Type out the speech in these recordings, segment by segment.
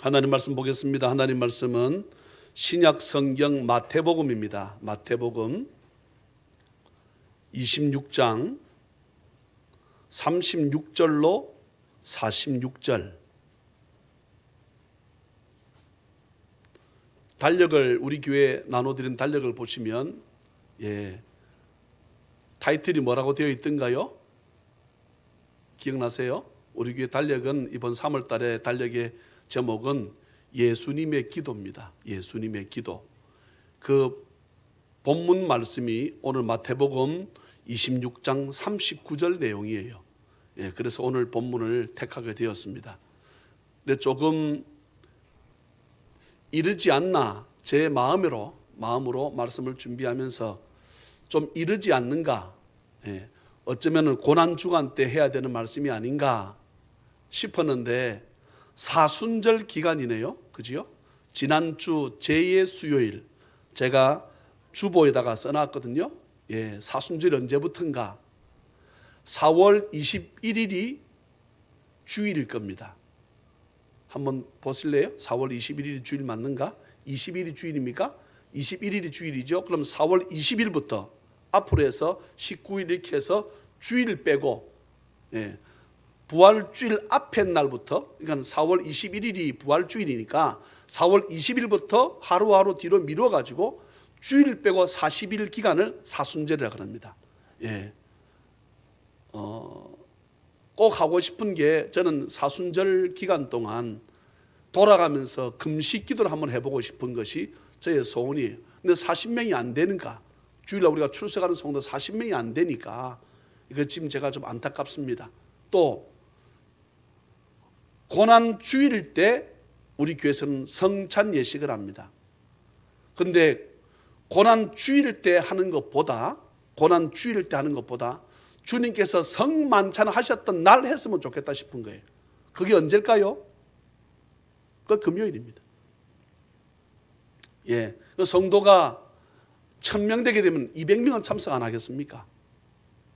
하나님 말씀 보겠습니다. 하나님 말씀은 신약 성경 마태복음입니다. 마태복음 26장 36절로 46절. 달력을 우리 교회 나눠드린 달력을 보시면 타이틀이 뭐라고 되어 있던가요? 기억나세요? 우리 교회 달력은 이번 3월 달에 달력의 제목은 예수님의 기도입니다. 예수님의 기도. 그 본문 말씀이 오늘 마태복음 26장 39절 내용이에요. 그래서 오늘 본문을 택하게 되었습니다. 근데 조금 이르지 않나, 제 마음으로 말씀을 준비하면서 좀 이르지 않는가, 어쩌면 고난주간 때 해야 되는 말씀이 아닌가 싶었는데 사순절 기간이네요. 그지요? 지난주 제2의 수요일 제가 주보에다가 써놨거든요. 사순절이 언제부터인가? 4월 21일이 주일일 겁니다. 한번 보실래요? 4월 21일이 주일 맞는가? 20일이 주일입니까? 21일이 주일이죠. 그럼 4월 20일부터 앞으로 해서 19일 이렇게 해서 주일 빼고 부활주일 앞에 날부터, 그러니까 4월 21일이 부활주일이니까 4월 20일부터 하루하루 뒤로 미뤄가지고 주일 빼고 40일 기간을 사순절이라고 합니다. 꼭 하고 싶은 게, 저는 사순절 기간 동안 돌아가면서 금식 기도를 한번 해보고 싶은 것이 저의 소원이에요. 근데 40명이 안 되는가? 주일날 우리가 출석하는 성도 40명이 안 되니까 이거 지금 제가 좀 안타깝습니다. 또 고난 주일일 때 우리 교회에서는 성찬 예식을 합니다. 그런데 고난 주일일 때 하는 것보다 주님께서 성만찬 하셨던 날 했으면 좋겠다 싶은 거예요. 그게 언제일까요? 그 금요일입니다. 성도가 1000명 되게 되면 200명은 참석 안 하겠습니까?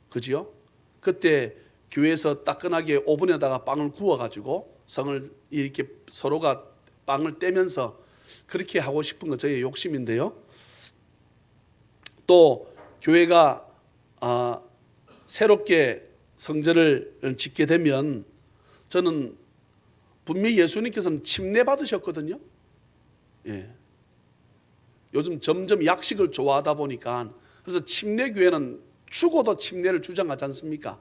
그지요? 그때 교회에서 따끈하게 오븐에다가 빵을 구워가지고 성을 이렇게 서로가 빵을 떼면서 그렇게 하고 싶은 건 저의 욕심인데요. 또 교회가 새롭게 성전을 짓게 되면 저는 분명히 예수님께서는 침례 받으셨거든요. 요즘 점점 약식을 좋아하다 보니까, 그래서 침례 교회는 죽어도 침례를 주장하지 않습니까?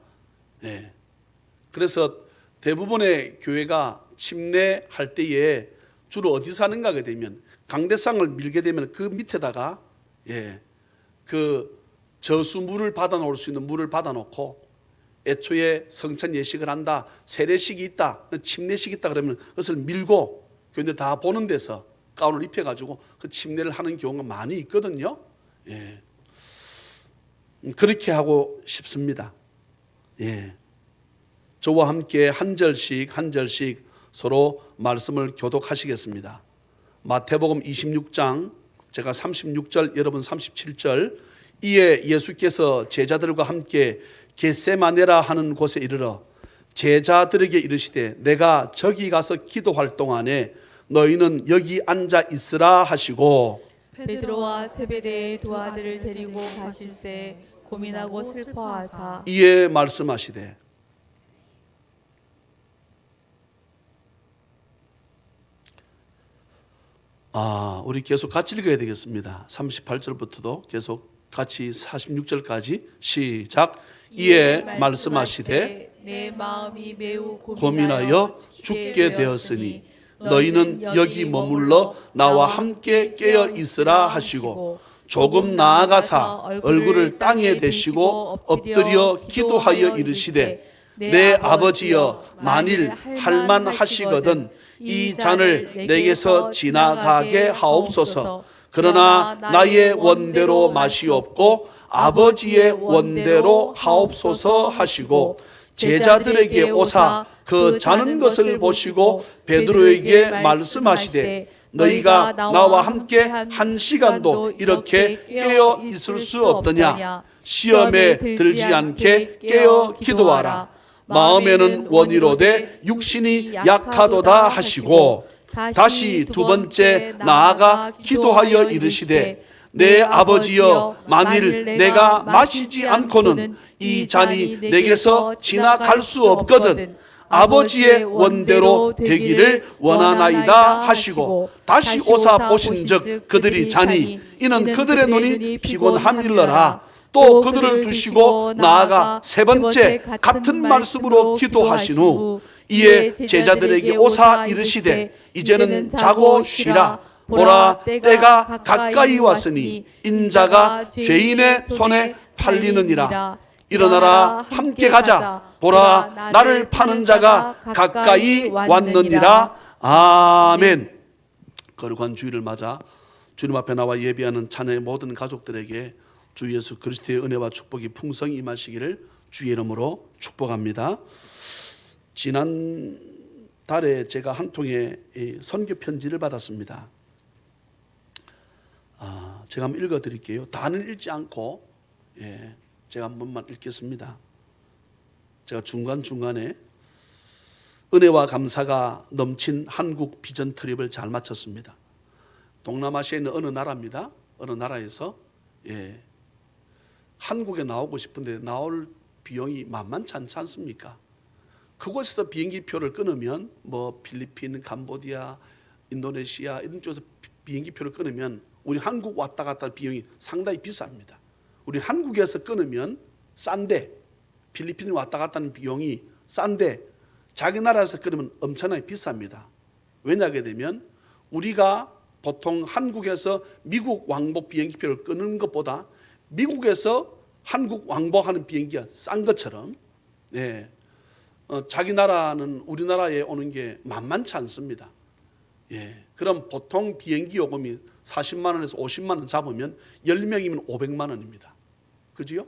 그래서 대부분의 교회가 침례할 때에 주로 어디서 하는가 하게 되면, 강대상을 밀게 되면 그 밑에다가 그 저수물을 받아놓을 수 있는 물을 받아놓고, 애초에 성찬 예식을 한다, 세례식이 있다, 침례식이 있다 그러면 그것을 밀고 교인들 다 보는 데서 가운을 입혀가지고 그 침례를 하는 경우가 많이 있거든요. 그렇게 하고 싶습니다. 저와 함께 한 절씩 서로 말씀을 교독하시겠습니다. 마태복음 26장 제가 36절, 여러분 37절. 이에 예수께서 제자들과 함께 겟세마네라 하는 곳에 이르러 제자들에게 이르시되 내가 저기 가서 기도할 동안에 너희는 여기 앉아 있으라 하시고, 베드로와 세베대의 두 아들을 데리고 가실새 고민하고 슬퍼하사 이에 말씀하시되, 우리 계속 같이 읽어야 되겠습니다. 38절부터도 계속 같이 46절까지 시작. 이에 말씀하시되 내 마음이 매우 고민하여 죽게 되었으니 너희는 여기 머물러 나와 함께 깨어 있으라 하시고, 조금 나아가사 얼굴을 땅에 대시고 엎드려 기도하여 이르시되 내 아버지여, 만일 할만하시거든 이 잔을 내게서 지나가게 하옵소서. 그러나 나의 원대로 마시옵고 아버지의 원대로 하옵소서 하시고, 제자들에게 오사 그 자는 것을 보시고 베드로에게 말씀하시되 너희가 나와 함께 한 시간도 이렇게 깨어 있을 수 없더냐? 시험에 들지 않게 깨어 기도하라. 마음에는 원이로되 육신이 약하도다 하시고, 다시 두 번째 나아가 기도하여 이르시되 내 아버지여 만일 내가 마시지 않고는 이 잔이 내게서 지나갈 수 없거든 아버지의 원대로 되기를 원하나이다 하시고 다시 오사 보신즉 그들이 자니 이는 그들의 눈이 피곤함일러라. 또 그들을 두시고 나아가 세 번째 같은 말씀으로 기도하신 후 이에 제자들에게 오사 이르시되 이제는 자고 쉬라. 보라 때가 가까이 왔으니 인자가 죄인의 손에 팔리느니라. 일어나라 함께 가자. 보라 나를 파는 자가 가까이 왔느니라. 아멘. 거룩한 주일을 맞아 주님 앞에 나와 예배하는 자녀의 모든 가족들에게 주 예수 그리스도의 은혜와 축복이 풍성히 임하시기를 주의 이름으로 축복합니다. 지난 달에 제가 한 통의 선교 편지를 받았습니다. 제가 한번 읽어드릴게요. 다는 읽지 않고 제가 한 번만 읽겠습니다. 제가 중간중간에 은혜와 감사가 넘친 한국 비전 트립을 잘 마쳤습니다. 동남아시아에 있는 어느 나라입니다. 어느 나라에서 한국에 나오고 싶은데 나올 비용이 만만치 않지 않습니까? 그곳에서 비행기표를 끊으면 뭐 필리핀, 캄보디아, 인도네시아 이런 쪽에서 비행기표를 끊으면 우리 한국 왔다 갔다 비용이 상당히 비쌉니다. 우리 한국에서 끊으면 싼데 필리핀 왔다 갔다 하는 비용이 싼데 자기 나라에서 끊으면 엄청나게 비쌉니다. 왜냐하게 되면 우리가 보통 한국에서 미국 왕복 비행기표를 끊는 것보다 미국에서 한국 왕복하는 비행기가 싼 것처럼 자기 나라는 우리나라에 오는 게 만만치 않습니다. 그럼 보통 비행기 요금이 40만 원에서 50만 원 잡으면 10명이면 500만 원입니다. 그지요?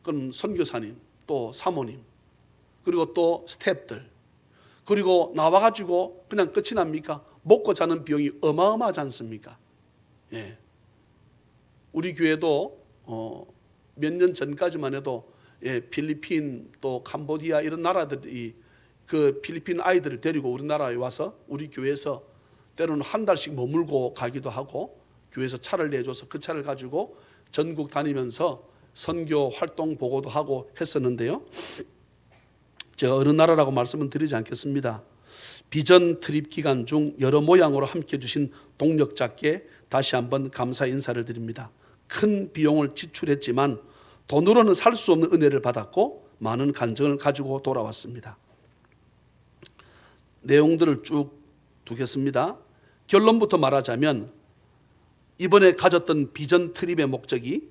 그럼 선교사님, 또 사모님, 그리고 또 스태프들, 그리고 나와가지고 그냥 끝이 납니까? 먹고 자는 비용이 어마어마하지 않습니까? 우리 교회도 몇 년 전까지만 해도 필리핀 또 캄보디아 이런 나라들이 그 필리핀 아이들을 데리고 우리나라에 와서 우리 교회에서 때로는 한 달씩 머물고 가기도 하고 교회에서 차를 내줘서 그 차를 가지고 전국 다니면서 선교 활동 보고도 하고 했었는데요. 제가 어느 나라라고 말씀은 드리지 않겠습니다. 비전 트립 기간 중 여러 모양으로 함께해 주신 동력자께 다시 한번 감사 인사를 드립니다. 큰 비용을 지출했지만 돈으로는 살 수 없는 은혜를 받았고 많은 간증을 가지고 돌아왔습니다. 내용들을 쭉 두겠습니다. 결론부터 말하자면 이번에 가졌던 비전 트립의 목적이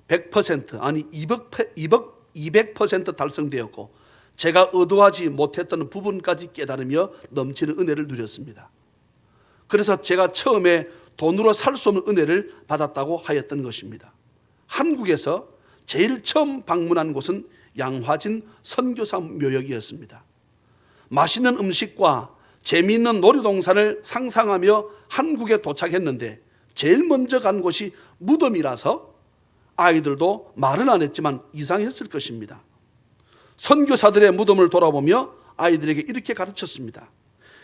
100% 아니 200% 달성되었고 제가 의도하지 못했던 부분까지 깨달으며 넘치는 은혜를 누렸습니다. 그래서 제가 처음에 돈으로 살 수 없는 은혜를 받았다고 하였던 것입니다. 한국에서 제일 처음 방문한 곳은 양화진 선교사 묘역이었습니다. 맛있는 음식과 재미있는 놀이동산을 상상하며 한국에 도착했는데 제일 먼저 간 곳이 무덤이라서 아이들도 말은 안 했지만 이상했을 것입니다. 선교사들의 무덤을 돌아보며 아이들에게 이렇게 가르쳤습니다.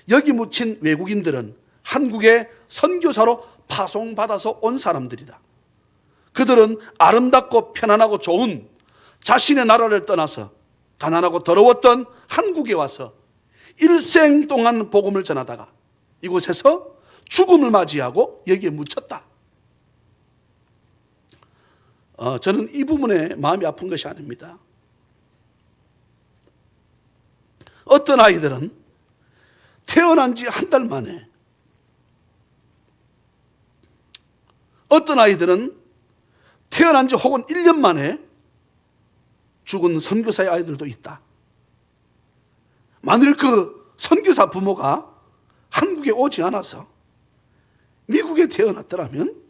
여기 묻힌 외국인들은 한국에 선교사로 파송받아서 온 사람들이다. 그들은 아름답고 편안하고 좋은 자신의 나라를 떠나서 가난하고 더러웠던 한국에 와서 일생 동안 복음을 전하다가 이곳에서 죽음을 맞이하고 여기에 묻혔다. 저는 이 부분에 마음이 아픈 것이 아닙니다. 어떤 아이들은 태어난 지 한 달 만에, 어떤 아이들은 태어난 지 혹은 1년 만에 죽은 선교사의 아이들도 있다. 만일 그 선교사 부모가 한국에 오지 않아서 미국에 태어났더라면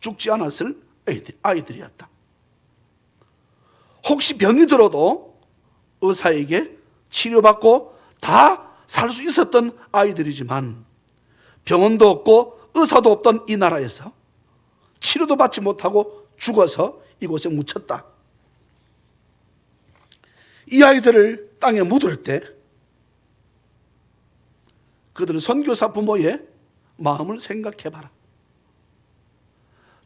죽지 않았을 아이들이었다. 혹시 병이 들어도 의사에게 치료받고 다 살 수 있었던 아이들이지만 병원도 없고 의사도 없던 이 나라에서 치료도 받지 못하고 죽어서 이곳에 묻혔다. 이 아이들을 땅에 묻을 때 그들의 선교사 부모의 마음을 생각해봐라.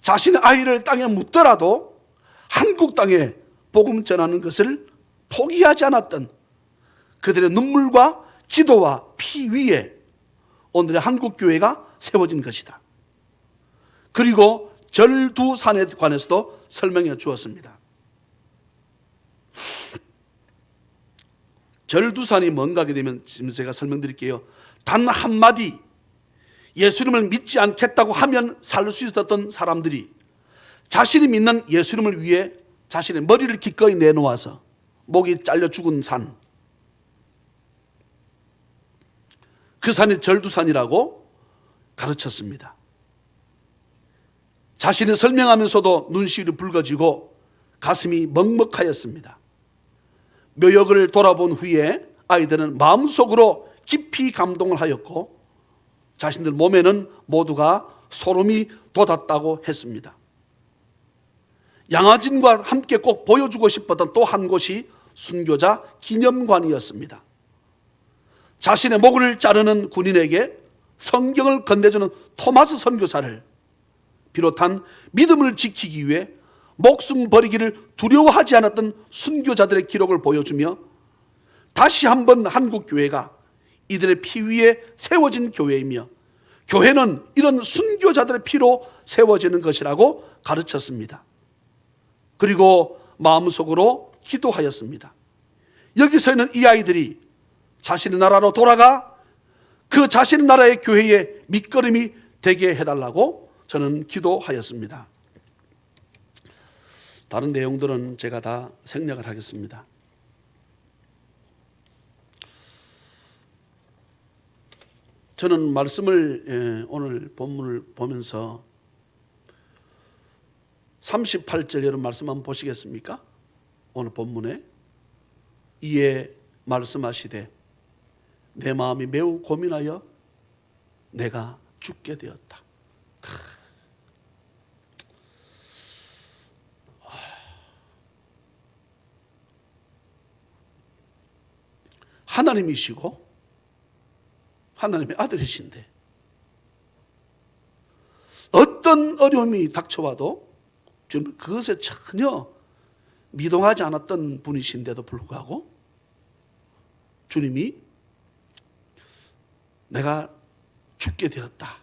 자신의 아이를 땅에 묻더라도 한국 땅에 복음 전하는 것을 포기하지 않았던 그들의 눈물과 기도와 피 위에 오늘의 한국 교회가 세워진 것이다. 그리고 절두산에 관해서도 설명해 주었습니다. 절두산이 뭔가 하게 되면 지금 제가 설명드릴게요. 단 한마디 예수님을 믿지 않겠다고 하면 살 수 있었던 사람들이 자신이 믿는 예수님을 위해 자신의 머리를 기꺼이 내놓아서 목이 잘려 죽은 산, 그 산이 절두산이라고 가르쳤습니다. 자신이 설명하면서도 눈시울이 붉어지고 가슴이 먹먹하였습니다. 묘역을 돌아본 후에 아이들은 마음속으로 깊이 감동을 하였고 자신들 몸에는 모두가 소름이 돋았다고 했습니다. 양화진과 함께 꼭 보여주고 싶었던 또 한 곳이 순교자 기념관이었습니다. 자신의 목을 자르는 군인에게 성경을 건네주는 토마스 선교사를 비롯한 믿음을 지키기 위해 목숨 버리기를 두려워하지 않았던 순교자들의 기록을 보여주며 다시 한번 한국 교회가 이들의 피 위에 세워진 교회이며 교회는 이런 순교자들의 피로 세워지는 것이라고 가르쳤습니다. 그리고 마음속으로 기도하였습니다. 여기서는 이 아이들이 자신의 나라로 돌아가 그 자신의 나라의 교회의 밑거름이 되게 해달라고 저는 기도하였습니다. 다른 내용들은 제가 다 생략을 하겠습니다. 저는 말씀을 오늘 본문을 보면서 38절 이런 말씀 한번 보시겠습니까? 오늘 본문에 이에 말씀하시되 내 마음이 매우 고민하여 내가 죽게 되었다. 하나님이시고 하나님의 아들이신데 어떤 어려움이 닥쳐와도 주님 그것에 전혀 미동하지 않았던 분이신데도 불구하고 주님이 내가 죽게 되었다.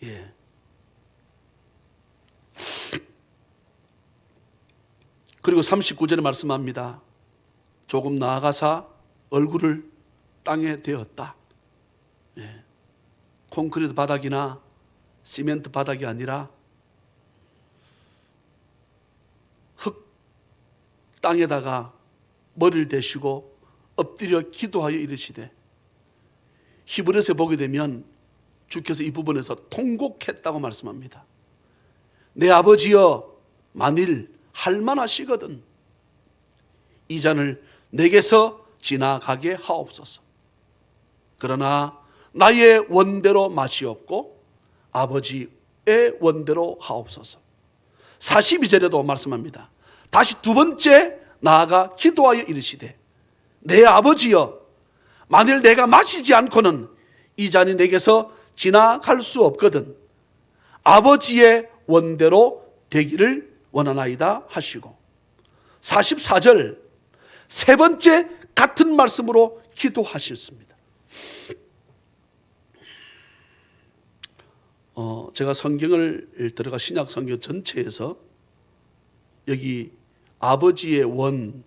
예. 그리고 39절에 말씀합니다. 조금 나아가사 얼굴을 땅에 대었다. 예. 콘크리트 바닥이나 시멘트 바닥이 아니라 흙 땅에다가 머리를 대시고 엎드려 기도하여 이르시되, 히브리서에 보게 되면 주께서 이 부분에서 통곡했다고 말씀합니다. 내 아버지여 만일 할만하시거든 이 잔을 내게서 지나가게 하옵소서. 그러나 나의 원대로 마시옵고 아버지의 원대로 하옵소서. 42절에도 말씀합니다. 다시 두 번째 나아가 기도하여 이르시되 내 아버지여 만일 내가 마시지 않고는 이 잔이 내게서 지나갈 수 없거든 아버지의 원대로 되기를 원하나이다 하시고 44절 세 번째 같은 말씀으로 기도하셨습니다. 제가 성경을 들어가 신약 성경 전체에서 여기 아버지의 원,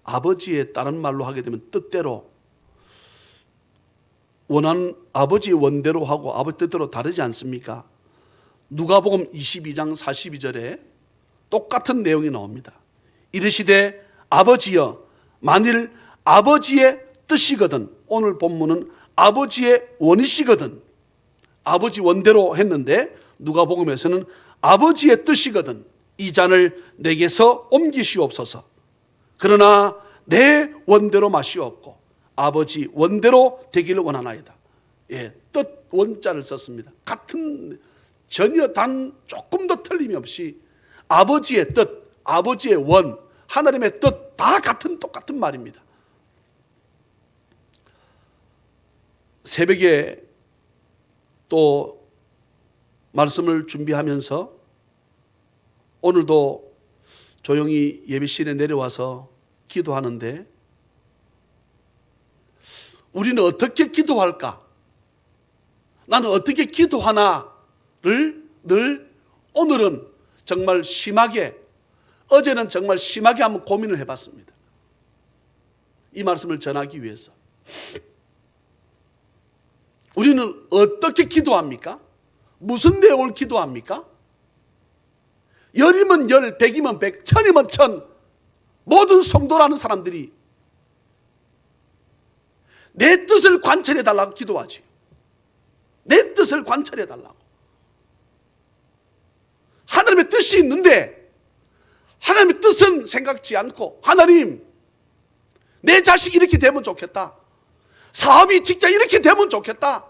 아버지의 다른 말로 하게 되면 뜻대로 원하는 아버지의 원대로 하고 아버지 뜻대로 다르지 않습니까? 누가복음 22장 42절에 똑같은 내용이 나옵니다. 이르시되 아버지여 만일 아버지의 뜻이거든, 오늘 본문은 아버지의 원이시거든, 아버지 원대로 했는데 누가복음에서는 아버지의 뜻이거든 이 잔을 내게서 옮기시옵소서. 그러나 내 원대로 마시옵고 아버지 원대로 되기를 원하나이다. 예, 뜻 원자를 썼습니다. 같은 전혀 단 조금도 틀림이 없이 아버지의 뜻, 아버지의 원, 하나님의 뜻 다 같은 똑같은 말입니다. 새벽에 또 말씀을 준비하면서 오늘도 조용히 예배실에 내려와서 기도하는데 우리는 어떻게 기도할까? 나는 어떻게 기도하나를 늘 오늘은 정말 심하게, 어제는 정말 심하게 한번 고민을 해봤습니다. 이 말씀을 전하기 위해서. 우리는 어떻게 기도합니까? 무슨 내용을 기도합니까? 열이면 열, 백이면 백, 천이면 천, 모든 성도라는 사람들이 내 뜻을 관찰해 달라고 기도하지. 내 뜻을 관찰해 달라고. 하나님의 뜻이 있는데 하나님의 뜻은 생각지 않고, 하나님, 내 자식이 이렇게 되면 좋겠다, 사업이, 직장 이렇게 되면 좋겠다,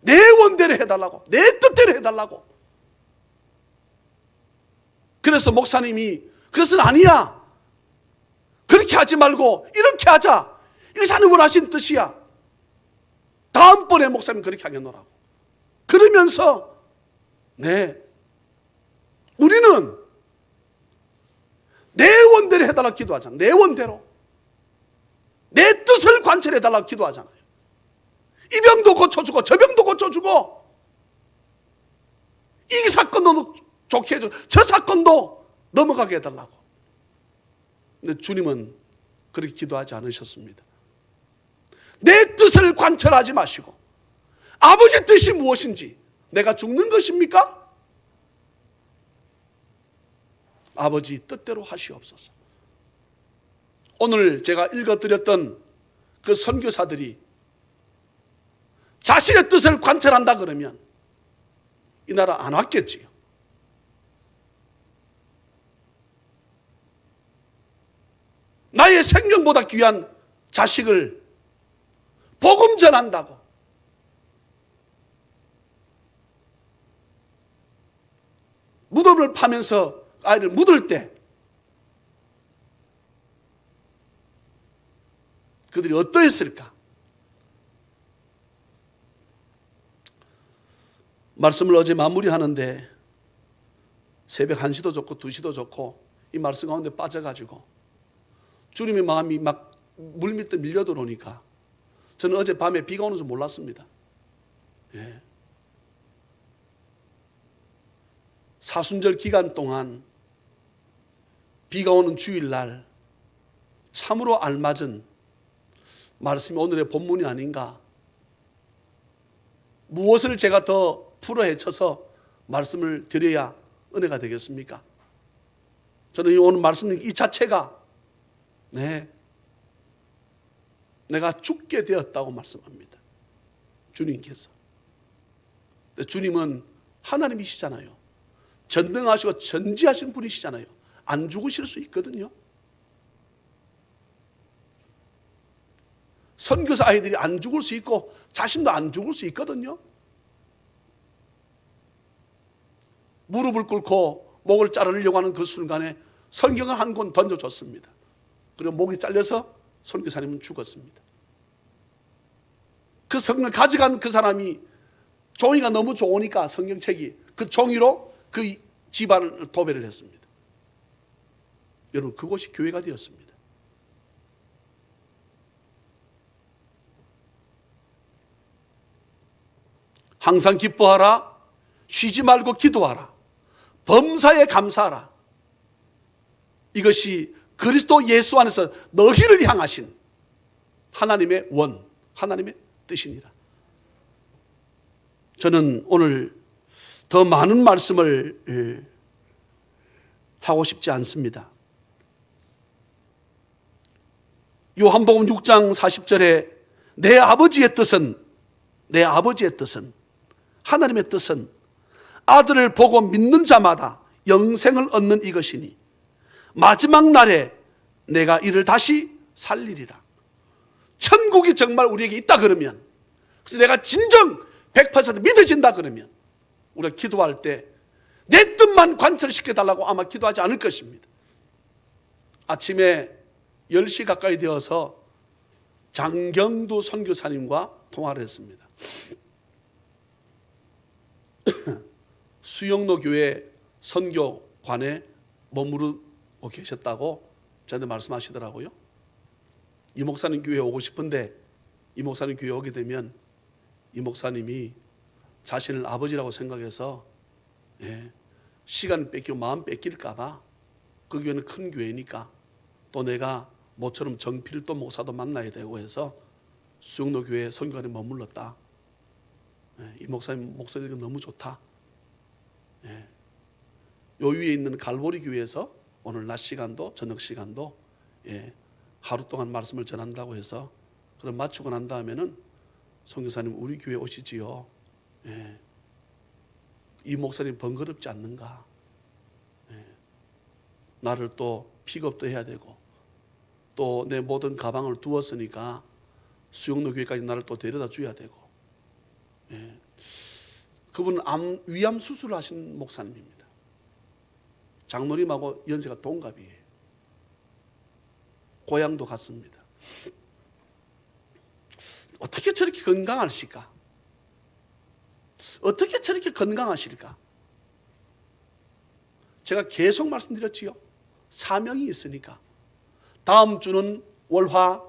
내 원대로 해달라고, 내 뜻대로 해달라고. 그래서 목사님이 그것은 아니야, 그렇게 하지 말고 이렇게 하자, 이것이 하나님 원하신 뜻이야, 다음번에 목사님 그렇게 하겠노라고. 그러면서 우리는 내 원대로 해달라고 기도하잖아. 내 원대로, 내 뜻을 관찰해달라고 기도하잖아요. 이 병도 고쳐주고 저 병도 고쳐주고, 이 사건도 좋게 해주고 저 사건도 넘어가게 해달라고. 근데 주님은 그렇게 기도하지 않으셨습니다. 내 뜻을 관찰하지 마시고 아버지 뜻이 무엇인지, 내가 죽는 것입니까? 아버지 뜻대로 하시옵소서. 오늘 제가 읽어드렸던 그 선교사들이 자신의 뜻을 관찰한다 그러면 이 나라 안 왔겠지요. 나의 생명보다 귀한 자식을 복음 전한다고 무덤을 파면서 아이를 묻을 때 그들이 어떠했을까? 말씀을 어제 마무리하는데 새벽 1시도 좋고 2시도 좋고 이 말씀 가운데 빠져가지고 주님의 마음이 막 물밑에 밀려 들어오니까 저는 어제 밤에 비가 오는 줄 몰랐습니다. 예. 사순절 기간 동안 비가 오는 주일날 참으로 알맞은 말씀이 오늘의 본문이 아닌가. 무엇을 제가 더 풀어 헤쳐서 말씀을 드려야 은혜가 되겠습니까? 저는 오늘 말씀 이 자체가 내가 죽게 되었다고 말씀합니다. 주님께서. 주님은 하나님이시잖아요. 전능하시고 전지하신 분이시잖아요. 안 죽으실 수 있거든요. 선교사 아이들이 안 죽을 수 있고 자신도 안 죽을 수 있거든요. 무릎을 꿇고 목을 자르려고 하는 그 순간에 성경을 한 권 던져줬습니다. 그리고 목이 잘려서 선교사님은 죽었습니다. 그 성경을 가져간 그 사람이 종이가 너무 좋으니까 성경책이 그 종이로 그 집안을 도배를 했습니다. 여러분, 그곳이 교회가 되었습니다. 항상 기뻐하라, 쉬지 말고 기도하라, 범사에 감사하라. 이것이 그리스도 예수 안에서 너희를 향하신 하나님의 원, 하나님의 뜻이니라. 저는 오늘 더 많은 말씀을 하고 싶지 않습니다. 요한복음 6장 40절에 내 아버지의 뜻은, 하나님의 뜻은 아들을 보고 믿는 자마다 영생을 얻는 이것이니 마지막 날에 내가 이를 다시 살리리라. 천국이 정말 우리에게 있다 그러면, 그래서 내가 진정 100% 믿어진다 그러면 우리가 기도할 때 내 뜻만 관철시켜달라고 아마 기도하지 않을 것입니다. 아침에 10시 가까이 되어서 장경두 선교사님과 통화를 했습니다. 수영로 교회 선교관에 머무르고 계셨다고 저한테 말씀하시더라고요. 이 목사님 교회에 오고 싶은데 이 목사님 교회에 오게 되면 이 목사님이 자신을 아버지라고 생각해서 시간 뺏기고 마음 뺏길까 봐, 그 교회는 큰 교회니까 또 내가 모처럼 정필도 목사도 만나야 되고 해서 수영로 교회 선교관에 머물렀다. 이 목사님 목소리가 너무 좋다. 요 위에 있는 갈보리 교회에서 오늘 낮 시간도 저녁 시간도 하루 동안 말씀을 전한다고 해서, 그럼 마치고 난 다음에는 선교사님 우리 교회 오시지요. 이 목사님 번거롭지 않는가? 나를 또 픽업도 해야 되고 또 내 모든 가방을 두었으니까 수영로 교회까지 나를 또 데려다 줘야 되고. 그분은 위암 수술을 하신 목사님입니다. 장로님하고 연세가 동갑이에요. 고향도 같습니다. 어떻게 저렇게 건강하실까? 어떻게 저렇게 건강하실까? 제가 계속 말씀드렸지요. 사명이 있으니까. 다음 주는 월화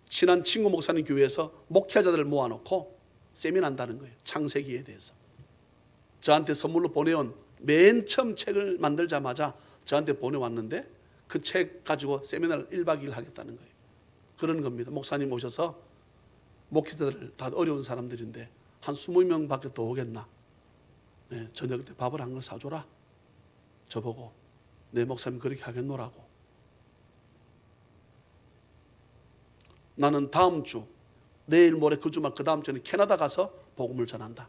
친한 친구 목사님 교회에서 목회자들을 모아놓고 세미나 한다는 거예요. 창세기에 대해서. 저한테 선물로 보내온, 맨 처음 책을 만들자마자 저한테 보내왔는데 그 책 가지고 세미나를 1박 2일 하겠다는 거예요. 그런 겁니다. 목사님 오셔서 목회자들 다 어려운 사람들인데 한 20명 밖에 더 오겠나? 저녁 때 밥을 한 걸 사줘라. 저보고 내 목사님 그렇게 하겠노라고. 나는 다음 주, 내일 모레 그 주말 그 다음 주에는 캐나다 가서 복음을 전한다.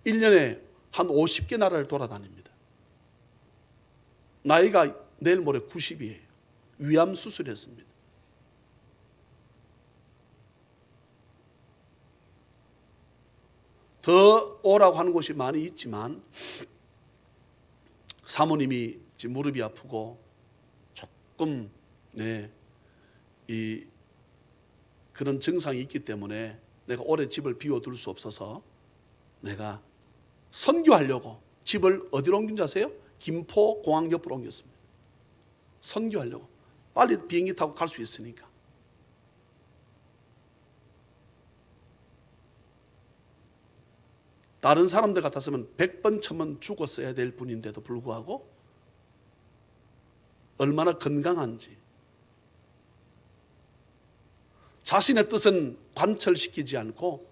1년에 한 50개 나라를 돌아다닙니다. 나이가 내일 모레 90이에요. 위암 수술했습니다. 더 오라고 하는 곳이 많이 있지만 사모님이 지금 무릎이 아프고 조금 그런 증상이 있기 때문에 내가 오래 집을 비워둘 수 없어서 내가 선교하려고 집을 어디로 옮긴 줄 아세요? 김포 공항 옆으로 옮겼습니다. 선교하려고. 빨리 비행기 타고 갈 수 있으니까. 다른 사람들 같았으면 100번 1000번 죽었어야 될 분인데도 불구하고 얼마나 건강한지, 자신의 뜻은 관철시키지 않고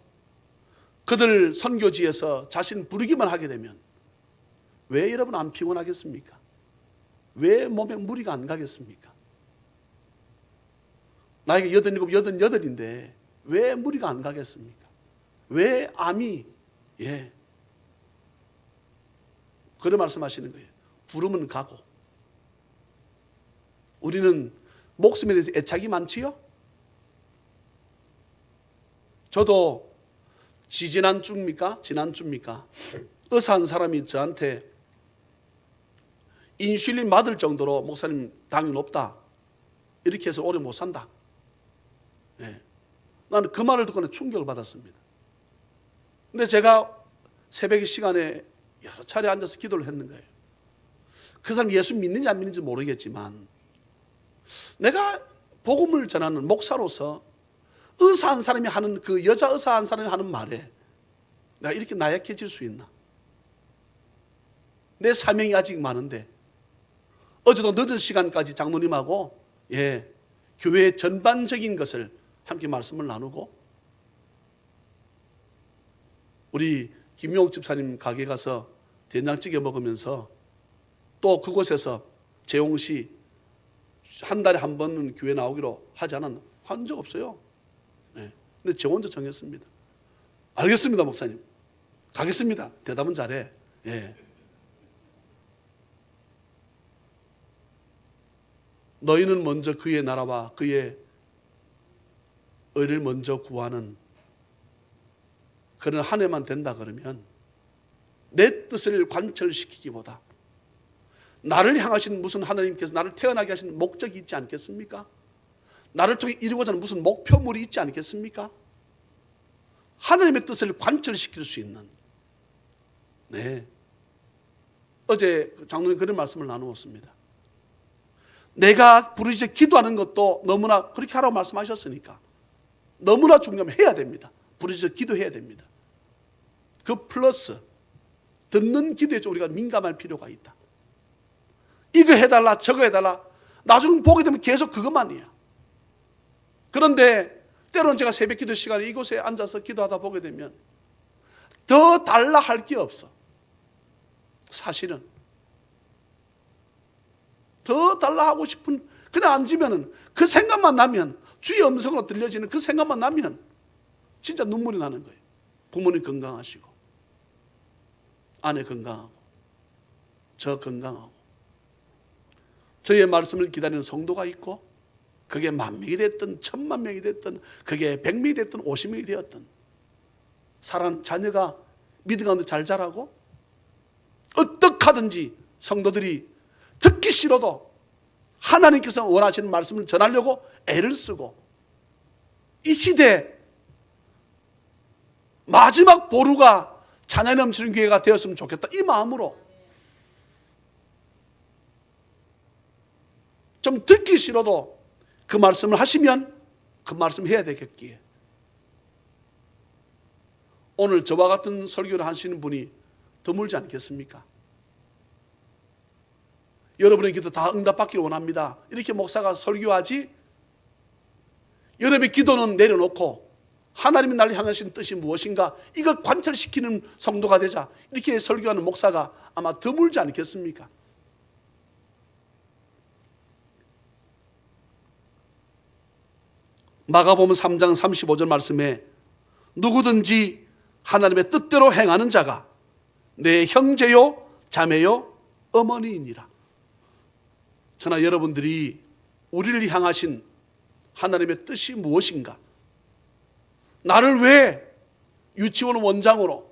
그들 선교지에서 자신 부르기만 하게 되면 왜 여러분 안 피곤하겠습니까? 왜 몸에 무리가 안 가겠습니까? 나이가 87, 88인데 왜 무리가 안 가겠습니까? 왜 암이 그런 말씀하시는 거예요. 부르면 가고. 우리는 목숨에 대해서 애착이 많지요? 저도 지난주입니까? 의사 한 사람이 저한테 인슐린 맞을 정도로 목사님 당이 높다. 이렇게 해서 오래 못 산다. 나는 그 말을 듣고 충격을 받았습니다. 근데 제가 새벽 시간에 여러 차례 앉아서 기도를 했는 거예요. 그 사람 예수 믿는지 안 믿는지 모르겠지만 내가 복음을 전하는 목사로서 의사 한 사람이 하는, 그 여자 의사 한 사람이 하는 말에 내가 이렇게 나약해질 수 있나? 내 사명이 아직 많은데. 어제도 늦은 시간까지 장로님하고 교회의 전반적인 것을 함께 말씀을 나누고, 우리 김용옥 집사님 가게 가서 된장찌개 먹으면서 또 그곳에서 재홍씨 한 달에 한 번은 교회 나오기로 하지 않았나? 한 적 없어요. 근데 저 혼자 정했습니다. 알겠습니다, 목사님. 가겠습니다. 대답은 잘해. 너희는 먼저 그의 나라와 그의 의를 먼저 구하는 그런 한 해만 된다 그러면 내 뜻을 관철시키기보다 나를 향하신 무슨 하나님께서 나를 태어나게 하신 목적이 있지 않겠습니까? 나를 통해 이루고자 하는 무슨 목표물이 있지 않겠습니까? 하나님의 뜻을 관철시킬 수 있는, 네. 어제 장로님 그런 말씀을 나누었습니다. 내가 부르짖어 기도하는 것도 너무나 그렇게 하라고 말씀하셨으니까 너무나 중요하면 해야 됩니다. 부르짖어 기도해야 됩니다. 그 플러스 듣는 기도에 좀 우리가 민감할 필요가 있다. 이거 해달라 저거 해달라 나중에 보게 되면 계속 그것만이에요. 그런데 때로는 제가 새벽 기도 시간에 이곳에 앉아서 기도하다 보게 되면 더 달라 할 게 없어. 사실은 더 달라 하고 싶은, 그냥 앉으면은 그 생각만 나면, 주의 음성으로 들려지는 그 생각만 나면 진짜 눈물이 나는 거예요. 부모님 건강하시고, 아내 건강하고, 저 건강하고, 저의 말씀을 기다리는 성도가 있고, 그게 10,000명이 됐든 10,000명이 됐든 그게 100명이 됐든 50명이 되었든 사랑하는 자녀가 믿음 가운데 잘 자라고, 어떻게 하든지 성도들이 듣기 싫어도 하나님께서 원하시는 말씀을 전하려고 애를 쓰고, 이 시대 마지막 보루가 찬양이 넘치는 교회가 되었으면 좋겠다, 이 마음으로 좀 듣기 싫어도 그 말씀을 하시면 그 말씀 해야 되겠기에, 오늘 저와 같은 설교를 하시는 분이 드물지 않겠습니까? 여러분의 기도 다 응답받기를 원합니다, 이렇게 목사가 설교하지, 여러분의 기도는 내려놓고 하나님이 나를 향하신 뜻이 무엇인가 이걸 관철시키는 성도가 되자, 이렇게 설교하는 목사가 아마 드물지 않겠습니까? 마가복음 3장 35절 말씀에 누구든지 하나님의 뜻대로 행하는 자가 내 형제요 자매요 어머니이니라. 저나 여러분들이 우리를 향하신 하나님의 뜻이 무엇인가, 나를 왜 유치원 원장으로,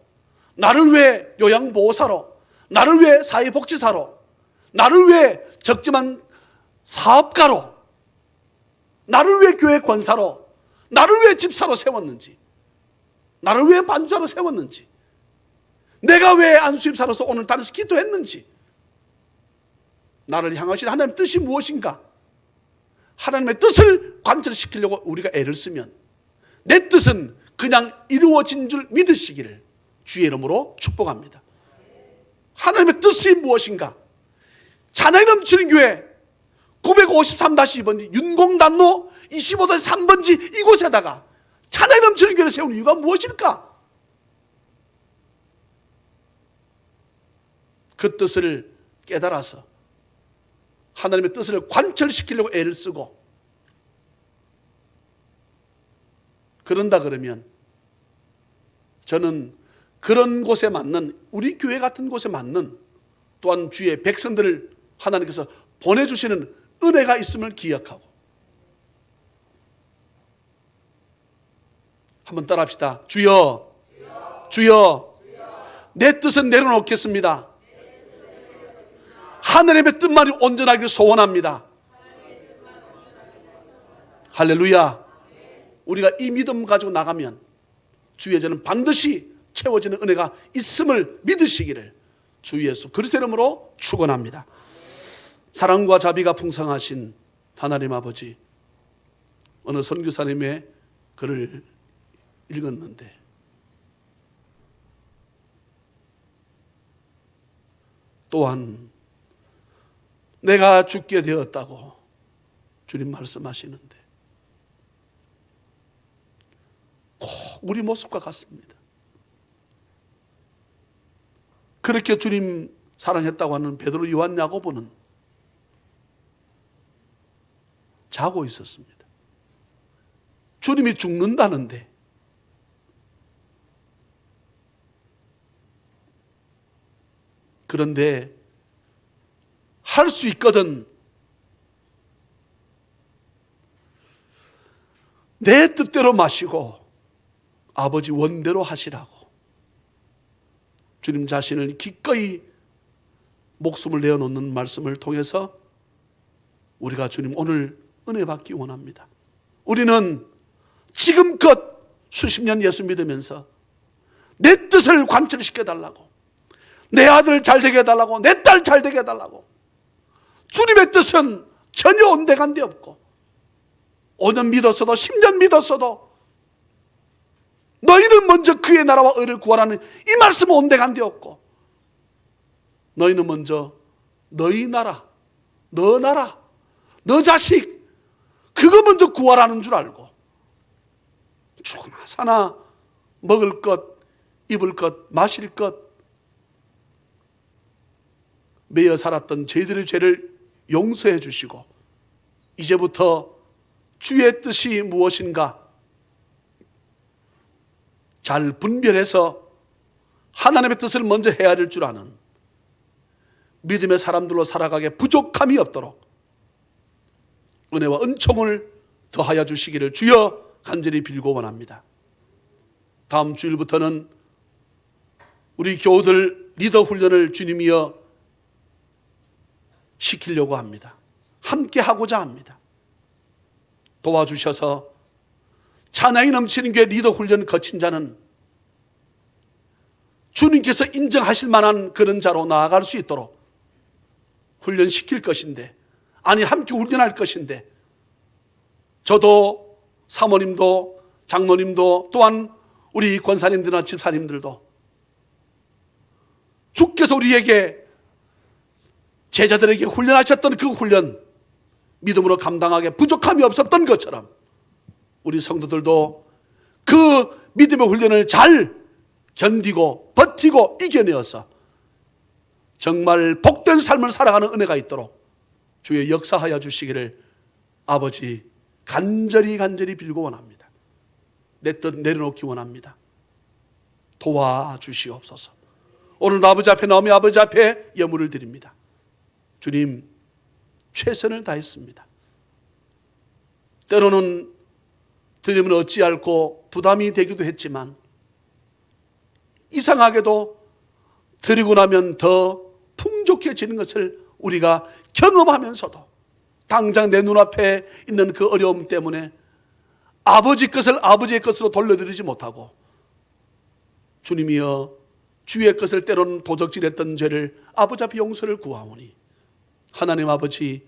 나를 왜 요양보호사로, 나를 왜 사회복지사로, 나를 왜 적지만 사업가로, 나를 왜 교회 권사로, 나를 왜 집사로 세웠는지, 나를 왜 반주자로 세웠는지, 내가 왜 안수입사로서 오늘 단에서 기도했는지, 나를 향하신 하나님의 뜻이 무엇인가, 하나님의 뜻을 관철시키려고 우리가 애를 쓰면 내 뜻은 그냥 이루어진 줄 믿으시기를 주의 이름으로 축복합니다. 하나님의 뜻이 무엇인가, 찬양이 넘치는 교회 953-2번지 윤공단로 25-3번지 이곳에다가 찬양이 넘치는 교회를 세우는 이유가 무엇일까? 그 뜻을 깨달아서 하나님의 뜻을 관철시키려고 애를 쓰고, 그런다 그러면 저는 그런 곳에 맞는, 우리 교회 같은 곳에 맞는, 또한 주의 백성들을 하나님께서 보내주시는 은혜가 있음을 기억하고, 한번 따라합시다. 주여, 주여, 내 뜻은 내려놓겠습니다. 하나님의 뜻만이 온전하기를 소원합니다. 할렐루야. 우리가 이 믿음 가지고 나가면 주의 저는 반드시 채워지는 은혜가 있음을 믿으시기를 주 예수 그리스도의 이름으로 축원합니다. 사랑과 자비가 풍성하신 하나님 아버지, 어느 선교사님의 글을 읽었는데 또한 내가 죽게 되었다고 주님 말씀하시는데 꼭 우리 모습과 같습니다. 그렇게 주님 사랑했다고 하는 베드로, 요한, 야고보는 자고 있었습니다. 주님이 죽는다는데 그런데 할 수 있거든, 내 뜻대로 마시고 아버지 원대로 하시라고 주님 자신을 기꺼이 목숨을 내어놓는 말씀을 통해서 우리가 주님 오늘 은혜 받기 원합니다. 우리는 지금껏 수십 년 예수 믿으면서 내 뜻을 관철시켜 달라고, 내 아들 잘 되게 해달라고, 내 딸 잘 되게 해달라고, 주님의 뜻은 전혀 온데간데 없고 5년 믿었어도 10년 믿었어도 너희는 먼저 그의 나라와 의를 구하라는 이 말씀은 온데간데 없고, 너희는 먼저 너희 나라, 너 나라, 너 자식 그거 먼저 구하라는 줄 알고 죽으나 사나 먹을 것, 입을 것, 마실 것, 매여 살았던 저희들의 죄를 용서해 주시고 이제부터 주의 뜻이 무엇인가 잘 분별해서 하나님의 뜻을 먼저 헤아릴 줄 아는 믿음의 사람들로 살아가게 부족함이 없도록 은혜와 은총을 더하여 주시기를 주여 간절히 빌고 원합니다. 다음 주일부터는 우리 교우들 리더 훈련을 주님이여 시키려고 합니다. 함께 하고자 합니다. 도와주셔서 찬양이 넘치는 교회 리더 훈련 거친 자는 주님께서 인정하실 만한 그런 자로 나아갈 수 있도록 훈련시킬 것인데, 아니 함께 훈련할 것인데, 저도 사모님도 장로님도 또한 우리 권사님들이나 집사님들도 주께서 우리에게 제자들에게 훈련하셨던 그 훈련 믿음으로 감당하게 부족함이 없었던 것처럼 우리 성도들도 그 믿음의 훈련을 잘 견디고 버티고 이겨내어서 정말 복된 삶을 살아가는 은혜가 있도록 주의 역사하여 주시기를 아버지 간절히 빌고 원합니다. 내 뜻 내려놓기 원합니다. 도와주시옵소서. 오늘도 아버지 앞에 나오며 아버지 앞에 예물을 드립니다. 주님, 최선을 다했습니다. 때로는 드리면 어찌할꼬 부담이 되기도 했지만 이상하게도 드리고 나면 더 풍족해지는 것을 우리가 경험하면서도 당장 내 눈앞에 있는 그 어려움 때문에 아버지 것을 아버지의 것으로 돌려드리지 못하고 주님이여 주의 것을 때로는 도적질했던 죄를 아버지 앞에 용서를 구하오니 하나님 아버지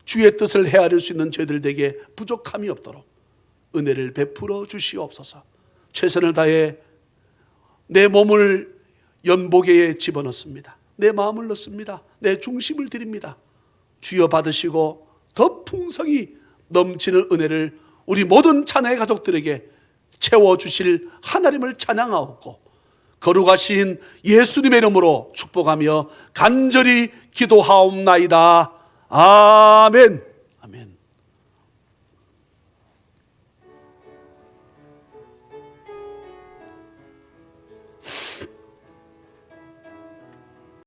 주의 뜻을 헤아릴 수 있는 죄들에게 부족함이 없도록 은혜를 베풀어 주시옵소서. 최선을 다해 내 몸을 연보계에 집어넣습니다. 내 마음을 넣습니다. 내 중심을 드립니다. 주여 받으시고 더 풍성히 넘치는 은혜를 우리 모든 찬양의 가족들에게 채워주실 하나님을 찬양하옵고 거룩하신 예수님의 이름으로 축복하며 간절히 기도하옵나이다. 아멘.